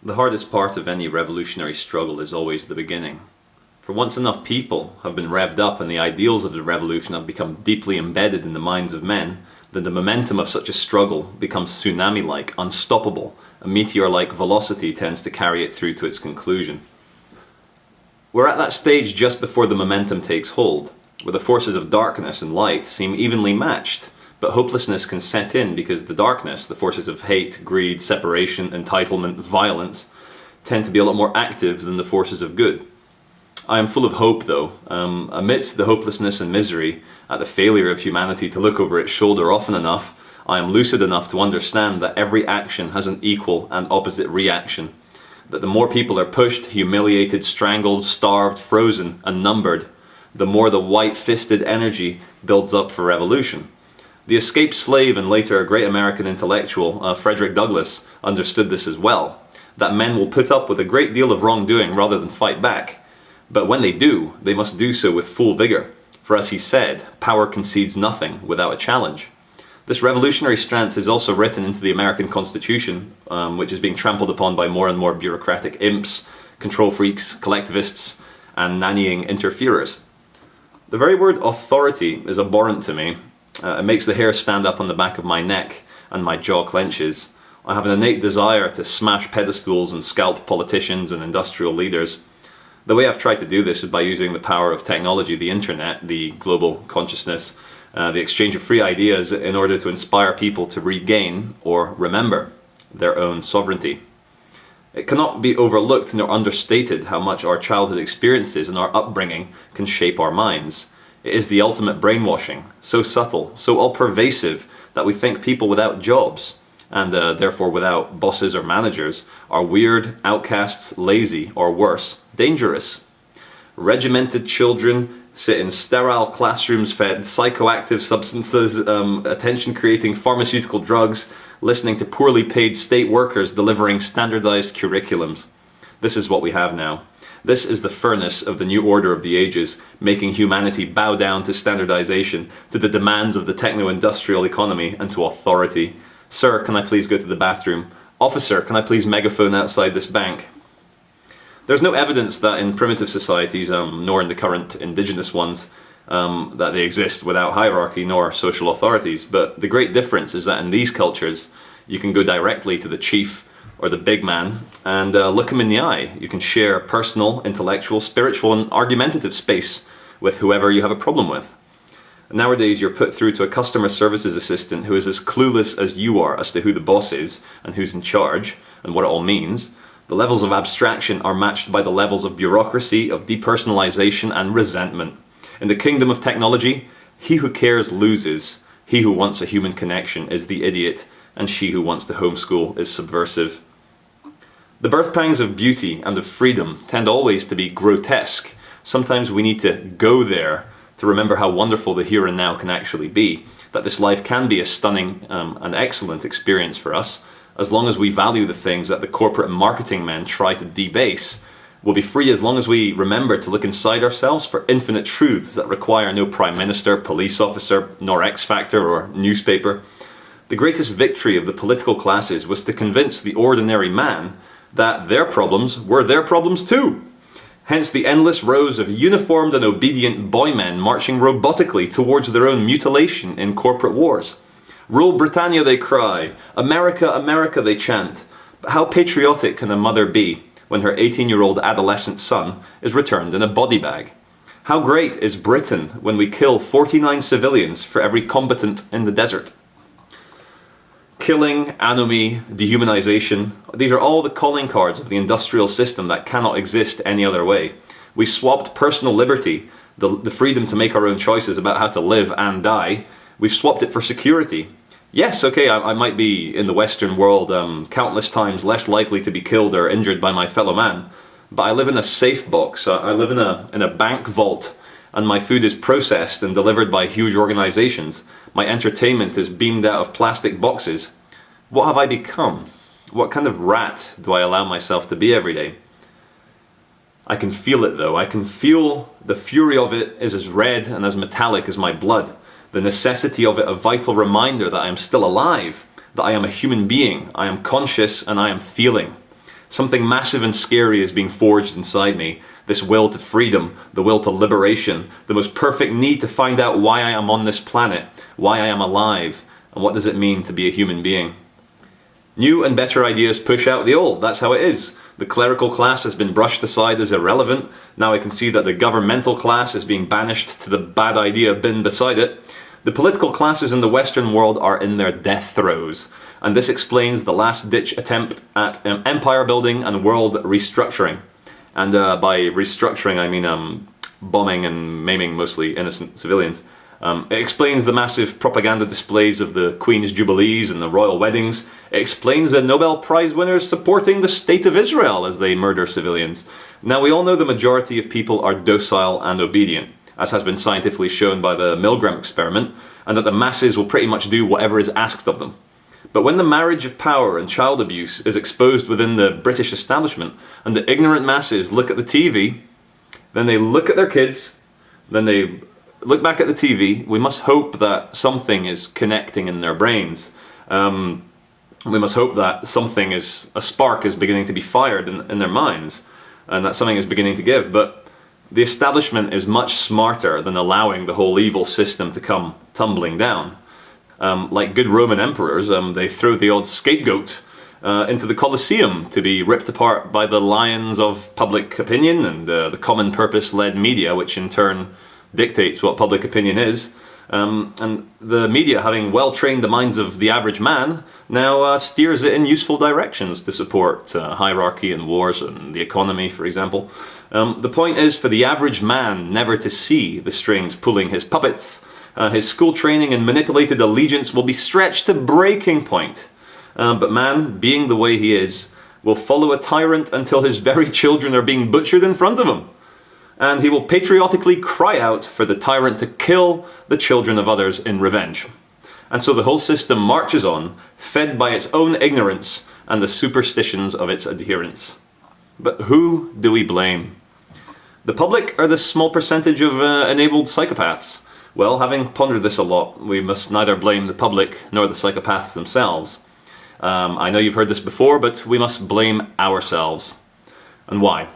The hardest part of any revolutionary struggle is always the beginning. For once enough people have been revved up and the ideals of the revolution have become deeply embedded in the minds of men, then the momentum of such a struggle becomes tsunami-like, unstoppable. A meteor-like velocity tends to carry it through to its conclusion. We're at that stage just before the momentum takes hold, where the forces of darkness and light seem evenly matched, but hopelessness can set in because the darkness, the forces of hate, greed, separation, entitlement, violence, tend to be a lot more active than the forces of good. I am full of hope though. Amidst the hopelessness and misery at the failure of humanity to look over its shoulder often enough, I am lucid enough to understand that every action has an equal and opposite reaction. That the more people are pushed, humiliated, strangled, starved, frozen, and numbered, the more the white-fisted energy builds up for revolution. The escaped slave and later a great American intellectual, Frederick Douglass, understood this as well. That men will put up with a great deal of wrongdoing rather than fight back. But when they do, they must do so with full vigor. For as he said, power concedes nothing without a challenge. This revolutionary stance is also written into the American Constitution, which is being trampled upon by more and more bureaucratic imps, control freaks, collectivists, and nannying interferers. The very word authority is abhorrent to me. It makes the hair stand up on the back of my neck and my jaw clenches. I have an innate desire to smash pedestals and scalp politicians and industrial leaders. The way I've tried to do this is by using the power of technology, the internet, the global consciousness, the exchange of free ideas in order to inspire people to regain or remember their own sovereignty. It cannot be overlooked nor understated how much our childhood experiences and our upbringing can shape our minds. It is the ultimate brainwashing, so subtle, so all-pervasive that we think people without jobs, and therefore without bosses or managers, are weird, outcasts, lazy, or worse, dangerous. Regimented children sit in sterile classrooms fed psychoactive substances, attention-creating pharmaceutical drugs, listening to poorly paid state workers delivering standardized curriculums. This is what we have now. This is the furnace of the new order of the ages, making humanity bow down to standardization, to the demands of the techno-industrial economy, and to authority. Sir, can I please go to the bathroom? Officer, can I please megaphone outside this bank? There's no evidence that in primitive societies, nor in the current indigenous ones, that they exist without hierarchy nor social authorities. But the great difference is that in these cultures, you can go directly to the chief or the big man and look him in the eye. You can share personal, intellectual, spiritual, and argumentative space with whoever you have a problem with. Nowadays, you're put through to a customer services assistant who is as clueless as you are as to who the boss is and who's in charge and what it all means. The levels of abstraction are matched by the levels of bureaucracy, of depersonalization, and resentment. In the kingdom of technology, he who cares loses. He who wants a human connection is the idiot, and she who wants to homeschool is subversive. The birth pangs of beauty and of freedom tend always to be grotesque. Sometimes we need to go there to remember how wonderful the here and now can actually be, that this life can be a stunning and excellent experience for us, as long as we value the things that the corporate marketing men try to debase. We'll be free as long as we remember to look inside ourselves for infinite truths that require no prime minister, police officer, nor X Factor or newspaper. The greatest victory of the political classes was to convince the ordinary man that their problems were their problems too. Hence the endless rows of uniformed and obedient boymen marching robotically towards their own mutilation in corporate wars. Rule Britannia, they cry. America, America, they chant. But how patriotic can a mother be when her 18-year-old adolescent son is returned in a body bag? How great is Britain when we kill 49 civilians for every combatant in the desert? Killing, anomie, dehumanization, these are all the calling cards of the industrial system that cannot exist any other way. We swapped personal liberty, the freedom to make our own choices about how to live and die, we've swapped it for security. Yes, okay, I might be in the Western world countless times less likely to be killed or injured by my fellow man, but I live in a safe box, I live in a bank vault, and my food is processed and delivered by huge organizations. My entertainment is beamed out of plastic boxes. What have I become? What kind of rat do I allow myself to be every day? I can feel it though. I can feel the fury of it is as red and as metallic as my blood. The necessity of it a vital reminder that I am still alive, that I am a human being, I am conscious and I am feeling. Something massive and scary is being forged inside me. This will to freedom, the will to liberation, the most perfect need to find out why I am on this planet, why I am alive, and what does it mean to be a human being. New and better ideas push out the old, that's how it is. The clerical class has been brushed aside as irrelevant. Now I can see that the governmental class is being banished to the bad idea bin beside it. The political classes in the Western world are in their death throes, and this explains the last-ditch attempt at empire building and world restructuring. And by restructuring I mean bombing and maiming mostly innocent civilians. It explains the massive propaganda displays of the Queen's Jubilees and the royal weddings. It explains the Nobel Prize winners supporting the State of Israel as they murder civilians. Now, we all know the majority of people are docile and obedient, as has been scientifically shown by the Milgram experiment, and that the masses will pretty much do whatever is asked of them. But when the marriage of power and child abuse is exposed within the British establishment, and the ignorant masses look at the TV, then they look at their kids, then they look back at the TV, we must hope that something is connecting in their brains. We must hope that a spark is beginning to be fired in their minds, and that something is beginning to give. But the establishment is much smarter than allowing the whole evil system to come tumbling down. Like good Roman emperors, they throw the odd scapegoat into the Colosseum to be ripped apart by the lions of public opinion and the common purpose-led media, which in turn dictates what public opinion is. And the media, having well-trained the minds of the average man, now steers it in useful directions to support hierarchy and wars and the economy, for example. The point is for the average man never to see the strings pulling his puppets. His school training and manipulated allegiance will be stretched to breaking point. But man, being the way he is, will follow a tyrant until his very children are being butchered in front of him. And he will patriotically cry out for the tyrant to kill the children of others in revenge. And so the whole system marches on, fed by its own ignorance and the superstitions of its adherents. But who do we blame? The public are the small percentage of enabled psychopaths. Well, having pondered this a lot, we must neither blame the public nor the psychopaths themselves. I know you've heard this before, but we must blame ourselves. And why?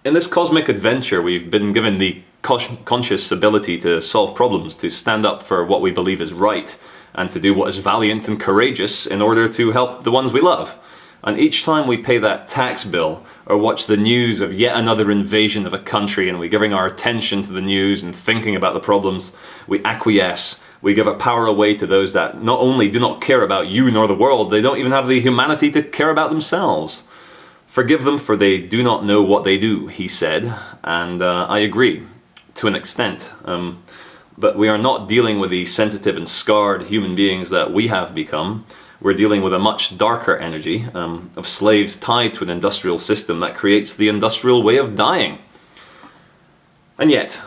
In this cosmic adventure, we've been given the conscious ability to solve problems, to stand up for what we believe is right, and to do what is valiant and courageous in order to help the ones we love. And each time we pay that tax bill, or watch the news of yet another invasion of a country, and we're giving our attention to the news and thinking about the problems, we acquiesce. We give our power away to those that not only do not care about you nor the world, they don't even have the humanity to care about themselves. Forgive them, for they do not know what they do, he said, and I agree, to an extent. But we are not dealing with the sensitive and scarred human beings that we have become. We're dealing with a much darker energy of slaves tied to an industrial system that creates the industrial way of dying. And yet,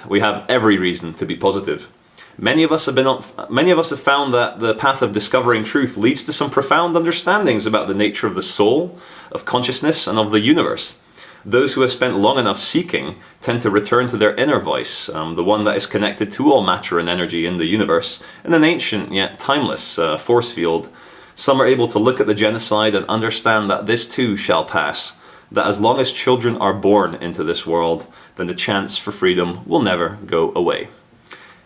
we have every reason to be positive. Many of us have found that the path of discovering truth leads to some profound understandings about the nature of the soul, of consciousness, and of the universe. Those who have spent long enough seeking tend to return to their inner voice, the one that is connected to all matter and energy in the universe, in an ancient yet timeless force field. Some are able to look at the genocide and understand that this too shall pass, that as long as children are born into this world, then the chance for freedom will never go away.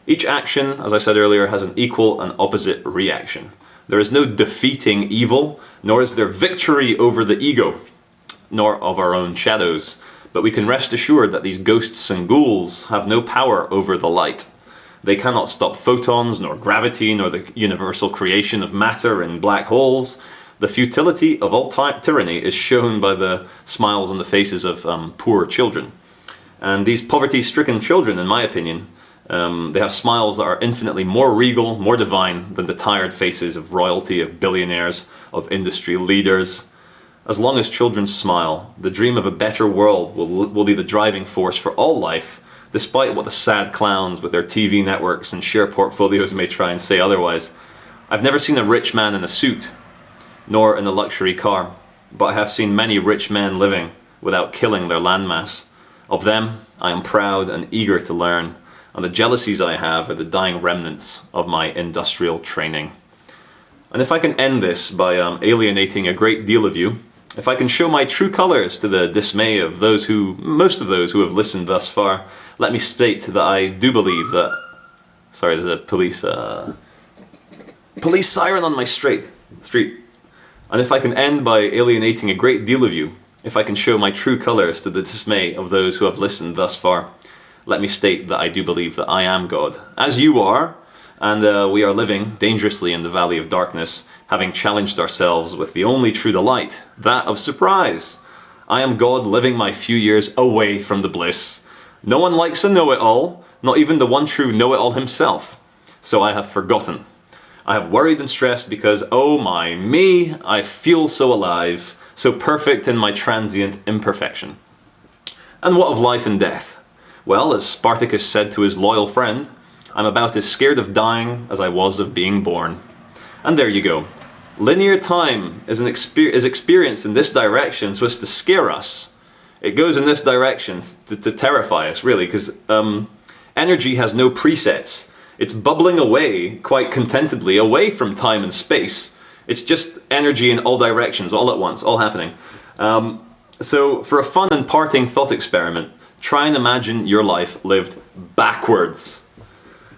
Each action, as I said earlier, has an equal and opposite reaction. There is no defeating evil, nor is there victory over the ego, nor of our own shadows. But we can rest assured that these ghosts and ghouls have no power over the light. They cannot stop photons, nor gravity, nor the universal creation of matter in black holes. The futility of all tyranny is shown by the smiles on the faces of poor children. And these poverty-stricken children, in my opinion, they have smiles that are infinitely more regal, more divine than the tired faces of royalty, of billionaires, of industry leaders. As long as children smile, the dream of a better world will be the driving force for all life, despite what the sad clowns with their TV networks and share portfolios may try and say otherwise. I've never seen a rich man in a suit, nor in a luxury car, but I have seen many rich men living without killing their landmass. Of them, I am proud and eager to learn, and the jealousies I have are the dying remnants of my industrial training. And if I can end this by alienating a great deal of you, if I can show my true colours to the dismay of most of those who have listened thus far, let me state that I do believe that... Sorry, there's a police siren on my street. And if I can end by alienating a great deal of you, if I can show my true colours to the dismay of those who have listened thus far, let me state that I do believe that I am God, as you are, and we are living dangerously in the valley of darkness, having challenged ourselves with the only true delight, that of surprise. I am God living my few years away from the bliss. No one likes a know-it-all, not even the one true know-it-all himself. So I have forgotten. I have worried and stressed because, oh my me, I feel so alive, so perfect in my transient imperfection. And what of life and death? Well, as Spartacus said to his loyal friend, I'm about as scared of dying as I was of being born. And there you go. Linear time is experienced in this direction so as to scare us. It goes in this direction to terrify us, really, because energy has no presets. It's bubbling away quite contentedly, away from time and space. It's just energy in all directions, all at once, all happening. So for a fun and parting thought experiment, try and imagine your life lived backwards.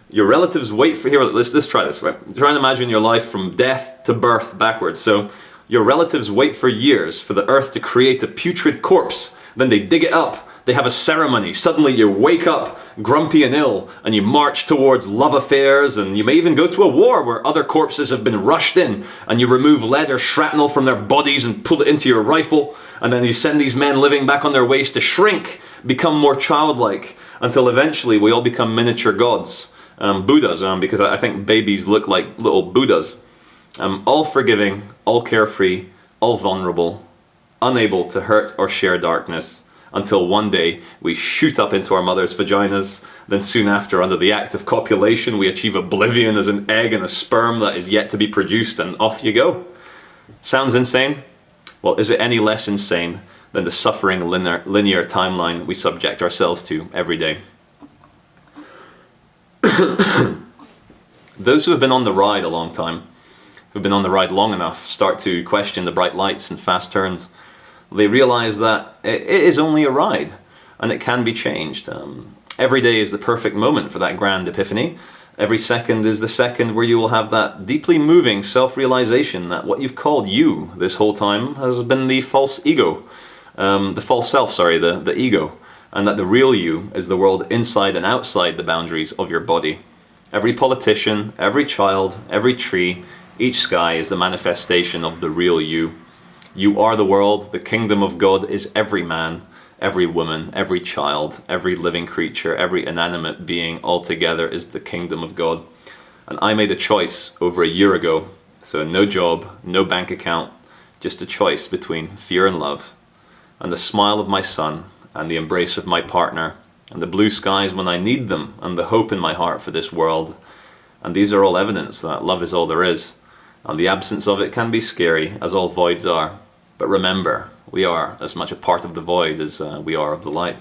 Your relatives wait for... Here, let's try this. Right? Try and imagine your life from death to birth backwards. So your relatives wait for years for the earth to create a putrid corpse. Then they dig it up. They have a ceremony. Suddenly you wake up grumpy and ill, and you march towards love affairs, and you may even go to a war where other corpses have been rushed in, and you remove lead or shrapnel from their bodies and pull it into your rifle, and then you send these men living back on their ways to shrink, become more childlike, until eventually we all become miniature gods. Buddhas, because I think babies look like little Buddhas. All forgiving, all carefree, all vulnerable, unable to hurt or share darkness, until one day we shoot up into our mother's vaginas, then soon after, under the act of copulation, we achieve oblivion as an egg and a sperm that is yet to be produced, and off you go. Sounds insane? Well, is it any less insane than the suffering linear timeline we subject ourselves to every day? Those who have been on the ride a long time, who've been on the ride long enough, start to question the bright lights and fast turns. They realize that it is only a ride, and it can be changed. Every day is the perfect moment for that grand epiphany. Every second is the second where you will have that deeply moving self-realization that what you've called you this whole time has been the false ego. The false self, sorry, the ego. And that the real you is the world inside and outside the boundaries of your body. Every politician, every child, every tree, each sky is the manifestation of the real you. You are the world, the kingdom of God is every man, every woman, every child, every living creature, every inanimate being altogether is the kingdom of God. And I made a choice over a year ago, so no job, no bank account, just a choice between fear and love, and the smile of my son, and the embrace of my partner, and the blue skies when I need them, and the hope in my heart for this world. And these are all evidence that love is all there is, and the absence of it can be scary, as all voids are. But remember, we are as much a part of the void as we are of the light.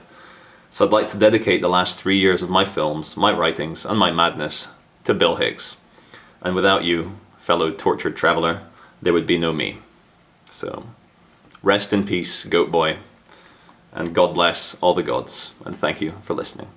So I'd like to dedicate the last 3 years of my films, my writings, and my madness to Bill Hicks. And without you, fellow tortured traveler, there would be no me. So, rest in peace, Goat Boy. And God bless all the gods, and thank you for listening.